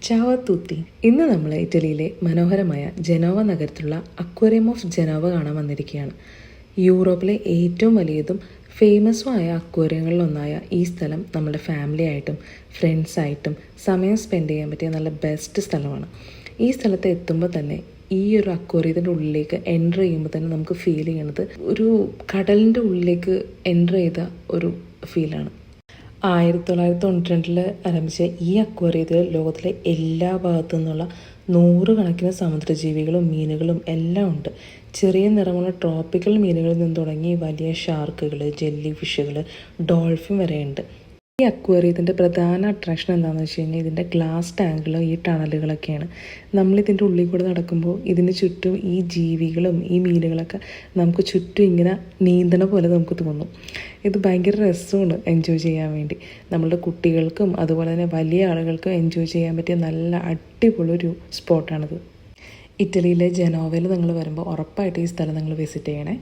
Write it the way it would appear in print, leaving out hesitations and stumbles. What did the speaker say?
ചാവ തൂത്തി. ഇന്ന് നമ്മൾ ഇറ്റലിയിലെ മനോഹരമായ ജനോവ നഗരത്തിലുള്ള അക്വേറിയം ഓഫ് ജനോവ കാണാൻ വന്നിരിക്കുകയാണ്. യൂറോപ്പിലെ ഏറ്റവും വലിയതും ഫേമസുമായ അക്വേറിയങ്ങളിലൊന്നായ ഈ സ്ഥലം നമ്മുടെ ഫാമിലി ആയിട്ടും ഫ്രണ്ട്സായിട്ടും സമയം സ്പെൻഡ് ചെയ്യാൻ പറ്റിയ നല്ല ബെസ്റ്റ് സ്ഥലമാണ്. ഈ സ്ഥലത്ത് എത്തുമ്പോൾ തന്നെ ഈ ഒരു അക്വേറിയത്തിൻ്റെ ഉള്ളിലേക്ക് എൻ്റർ ചെയ്യുമ്പോൾ തന്നെ നമുക്ക് ഫീൽ ചെയ്യണത് ഒരു കടലിൻ്റെ ഉള്ളിലേക്ക് എൻ്റർ ചെയ്ത ഒരു ഫീലാണ്. 1992 ആരംഭിച്ച ഈ അക്വേറിയത്തിൽ ലോകത്തിലെ എല്ലാ ഭാഗത്തു നിന്നുള്ള നൂറുകണക്കിന് സമുദ്രജീവികളും മീനുകളും എല്ലാം ഉണ്ട്. ചെറിയ നിറമുള്ള ട്രോപ്പിക്കൽ മീനുകളിൽ നിന്ന് തുടങ്ങി വലിയ ഷാർക്കുകൾ, ജെല്ലി ഫിഷുകൾ, ഡോൾഫിൻ വരെയുണ്ട്. ഈ അക്വേറിയത്തിൻ്റെ പ്രധാന അട്രാക്ഷൻ എന്താണെന്ന് വെച്ച് കഴിഞ്ഞാൽ ഇതിൻ്റെ ഗ്ലാസ് ടാങ്കുകളും ഈ ടണലുകളൊക്കെയാണ്. നമ്മളിതിൻ്റെ ഉള്ളിൽ കൂടെ നടക്കുമ്പോൾ ഇതിന് ചുറ്റും ഈ ജീവികളും ഈ മീനുകളൊക്കെ നമുക്ക് ചുറ്റും ഇങ്ങനെ നീന്തണ പോലെ നമുക്ക് തോന്നും. ഇത് ഭയങ്കര രസമാണ് എൻജോയ് ചെയ്യാൻ വേണ്ടി. നമ്മളുടെ കുട്ടികൾക്കും അതുപോലെ തന്നെ വലിയ ആളുകൾക്കും എൻജോയ് ചെയ്യാൻ പറ്റിയ നല്ല അടിപൊളിയൊരു സ്പോട്ടാണിത്. ഇറ്റലിയിലെ ജനോവയിൽ നിങ്ങൾ വരുമ്പോൾ ഉറപ്പായിട്ട് ഈ സ്ഥലം നിങ്ങൾ വിസിറ്റ് ചെയ്യണേ.